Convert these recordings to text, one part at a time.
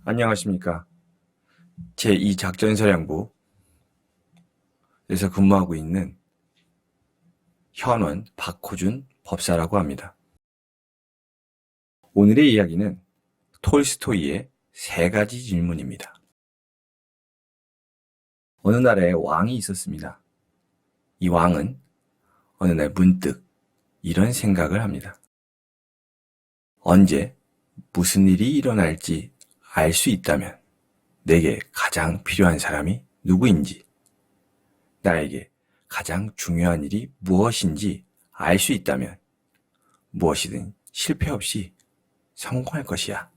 안녕하십니까. 제2작전사령부에서 근무하고 있는 현원 박호준 법사라고 합니다. 오늘의 이야기는 톨스토이의 3가지 질문입니다. 어느 나라에 왕이 있었습니다. 이 왕은 어느 날 문득 이런 생각을 합니다. 언제 무슨 일이 일어날지 알 수 있다면 내게 가장 필요한 사람이 누구인지, 나에게 가장 중요한 일이 무엇인지 알 수 있다면 무엇이든 실패 없이 성공할 것이야.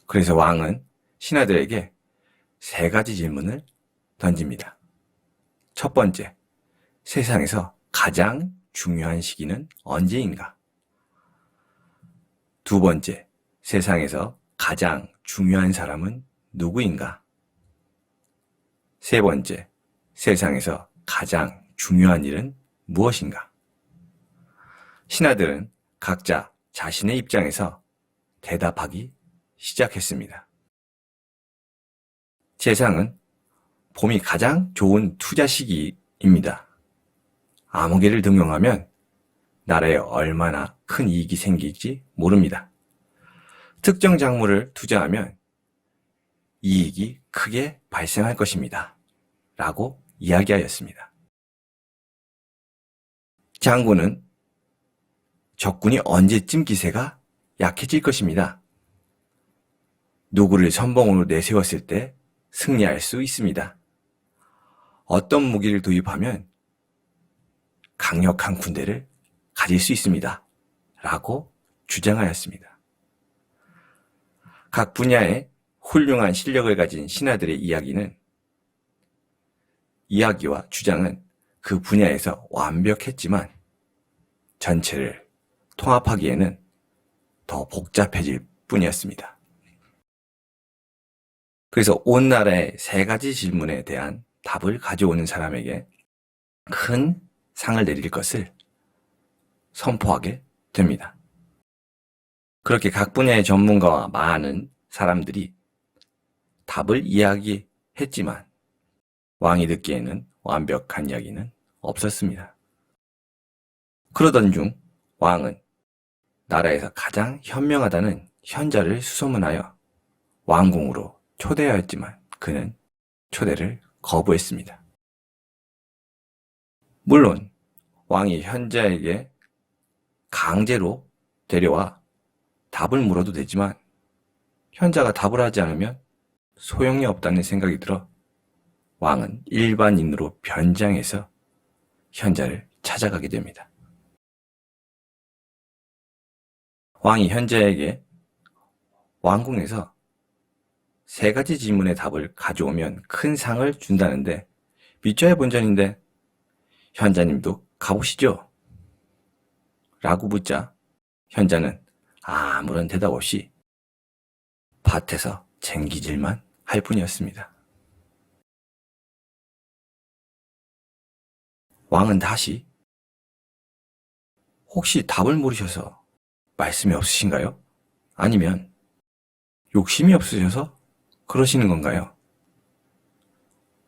그래서 왕은 신하들에게 3가지 질문을 던집니다. 첫 번째, 세상에서 가장 중요한 시기는 언제인가? 두 번째, 세상에서 가장 중요한 사람은 누구인가? 세 번째, 세상에서 가장 중요한 일은 무엇인가? 신하들은 각자 자신의 입장에서 대답하기 시작했습니다. 세상은 봄이 가장 좋은 투자 시기입니다. 아무개를 등용하면 나라에 얼마나 큰 이익이 생길지 모릅니다. 특정 작물을 투자하면 이익이 크게 발생할 것입니다. 라고 이야기하였습니다. 장군은 적군이 언제쯤 기세가 약해질 것입니다. 누구를 선봉으로 내세웠을 때 승리할 수 있습니다. 어떤 무기를 도입하면 강력한 군대를 가질 수 있습니다. 라고 주장하였습니다. 각 분야에 훌륭한 실력을 가진 신하들의 이야기와 주장은 그 분야에서 완벽했지만 전체를 통합하기에는 더 복잡해질 뿐이었습니다. 그래서 온 나라의 3가지 질문에 대한 답을 가져오는 사람에게 큰 상을 내릴 것을 선포하게 됩니다. 그렇게 각 분야의 전문가와 많은 사람들이 답을 이야기했지만 왕이 듣기에는 완벽한 이야기는 없었습니다. 그러던 중 왕은 나라에서 가장 현명하다는 현자를 수소문하여 왕궁으로 초대하였지만 그는 초대를 거부했습니다. 물론 왕이 현자에게 강제로 데려와 답을 물어도 되지만 현자가 답을 하지 않으면 소용이 없다는 생각이 들어 왕은 일반인으로 변장해서 현자를 찾아가게 됩니다. 왕이 현자에게 왕궁에서 3가지 질문의 답을 가져오면 큰 상을 준다는데 믿져야 본전인데 현자님도 가보시죠? 라고 묻자 현자는 아무런 대답 없이 밭에서 쟁기질만 할 뿐이었습니다. 왕은 다시 혹시 답을 모르셔서 말씀이 없으신가요? 아니면 욕심이 없으셔서 그러시는 건가요?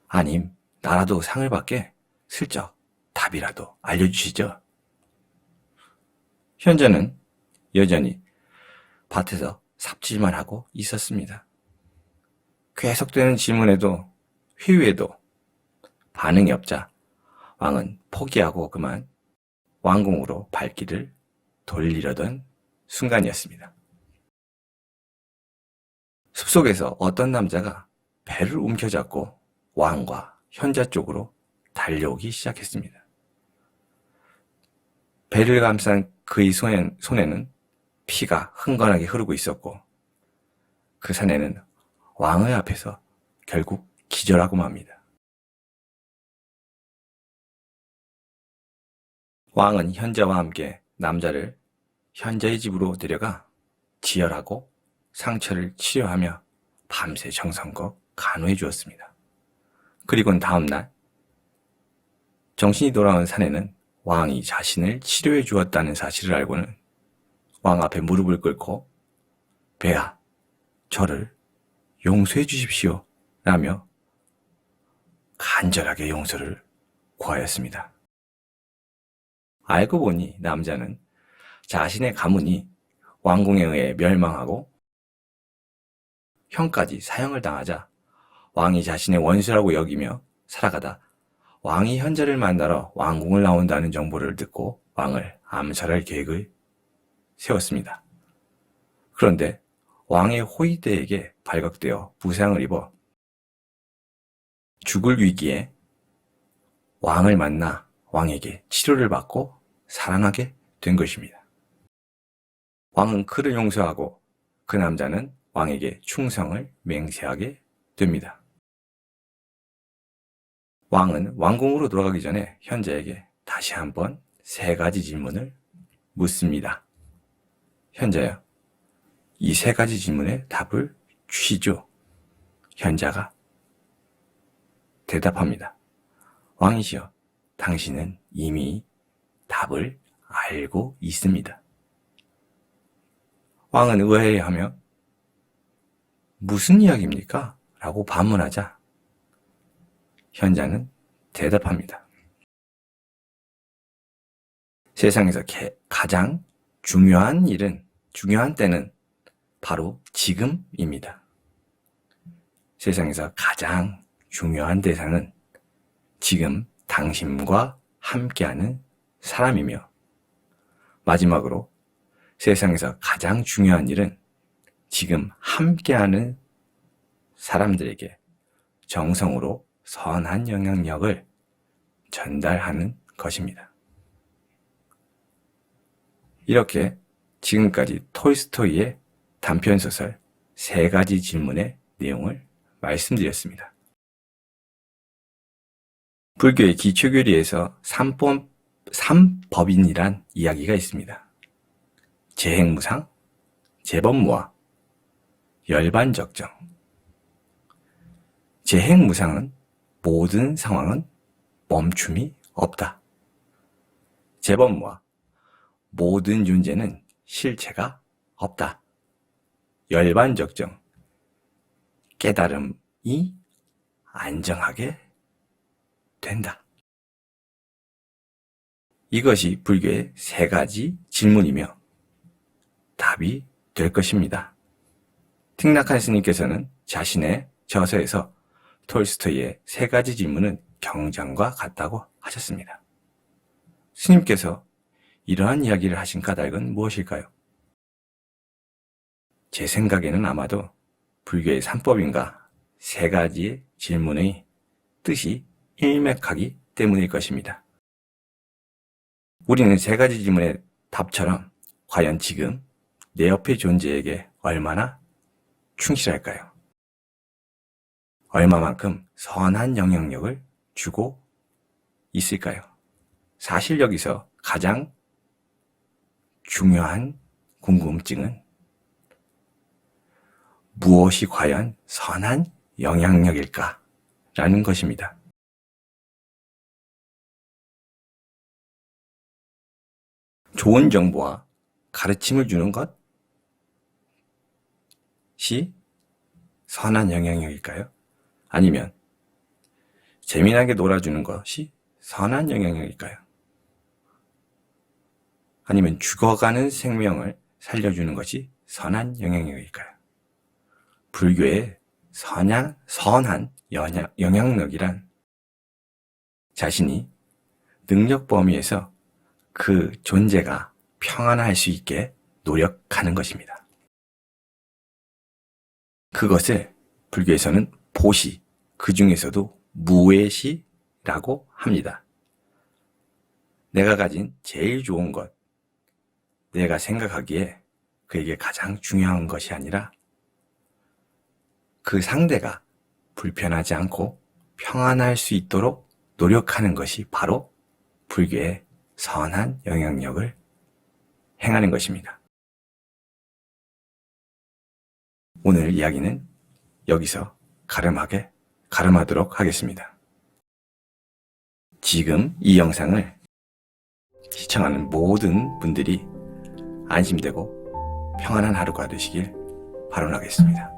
아님 나라도 상을 받게 슬쩍 답이라도 알려주시죠. 현자는 여전히 밭에서 삽질만 하고 있었습니다. 계속되는 질문에도 회유에도 반응이 없자 왕은 포기하고 그만 왕궁으로 발길을 돌리려던 순간이었습니다. 숲속에서 어떤 남자가 배를 움켜잡고 왕과 현자 쪽으로 달려오기 시작했습니다. 배를 감싼 그의 손에는 피가 흥건하게 흐르고 있었고 그 사내는 왕의 앞에서 결국 기절하고 맙니다. 왕은 현자와 함께 남자를 현자의 집으로 데려가 지혈하고 상처를 치료하며 밤새 정성껏 간호해 주었습니다. 그리고는 다음날 정신이 돌아온 사내는 왕이 자신을 치료해 주었다는 사실을 알고는 왕 앞에 무릎을 꿇고 배야, 저를 용서해 주십시오 라며 간절하게 용서를 구하였습니다. 알고 보니 남자는 자신의 가문이 왕궁에 의해 멸망하고 형까지 사형을 당하자 왕이 자신의 원수라고 여기며 살아가다 왕이 현자를 만나러 왕궁을 나온다는 정보를 듣고 왕을 암살할 계획을 세웠습니다. 그런데 왕의 호위대에게 발각되어 부상을 입어 죽을 위기에 왕을 만나 왕에게 치료를 받고 살아나게 된 것입니다. 왕은 그를 용서하고 그 남자는 왕에게 충성을 맹세하게 됩니다. 왕은 왕궁으로 돌아가기 전에 현자에게 다시 한번 3가지 질문을 묻습니다. 현자여, 이 3가지 질문에 답을 주시죠. 현자가 대답합니다. 왕이시여, 당신은 이미 답을 알고 있습니다. 왕은 의아해하며 무슨 이야기입니까? 라고 반문하자 현자는 대답합니다. 세상에서 가장 중요한 때는 바로 지금입니다. 세상에서 가장 중요한 대상은 지금 당신과 함께하는 사람이며, 마지막으로 세상에서 가장 중요한 일은 지금 함께하는 사람들에게 정성으로 선한 영향력을 전달하는 것입니다. 이렇게 지금까지 톨스토이의 단편소설 3가지 질문의 내용을 말씀드렸습니다. 불교의 기초교리에서 삼법인이란 이야기가 있습니다. 재행무상, 재범무화, 열반적정. 재행무상은 모든 상황은 멈춤이 없다. 재범무화, 모든 존재는 실체가 없다. 열반적정, 깨달음이 안정하게 된다. 이것이 불교의 3가지 질문이며 답이 될 것입니다. 틱낙한 스님께서는 자신의 저서에서 톨스토이의 3가지 질문은 경전과 같다고 하셨습니다. 스님께서 이러한 이야기를 하신 까닭은 무엇일까요? 제 생각에는 아마도 불교의 3법인과 3가지의 질문의 뜻이 일맥하기 때문일 것입니다. 우리는 3가지 질문의 답처럼 과연 지금 내 옆의 존재에게 얼마나 충실할까요? 얼마만큼 선한 영향력을 주고 있을까요? 사실 여기서 가장 중요한 궁금증은 무엇이 과연 선한 영향력일까라는 것입니다. 좋은 정보와 가르침을 주는 것이 선한 영향력일까요? 아니면 재미나게 놀아주는 것이 선한 영향력일까요? 아니면 죽어가는 생명을 살려주는 것이 선한 영향력일까요? 불교의 선한 영향력이란 자신이 능력 범위에서 그 존재가 평안할 수 있게 노력하는 것입니다. 그것을 불교에서는 보시, 그 중에서도 무외시라고 합니다. 내가 가진 제일 좋은 것, 내가 생각하기에 그에게 가장 중요한 것이 아니라 그 상대가 불편하지 않고 평안할 수 있도록 노력하는 것이 바로 불교의 선한 영향력을 행하는 것입니다. 오늘 이야기는 여기서 가름하도록 하겠습니다. 지금 이 영상을 시청하는 모든 분들이 안심되고 평안한 하루가 되시길 바라겠습니다.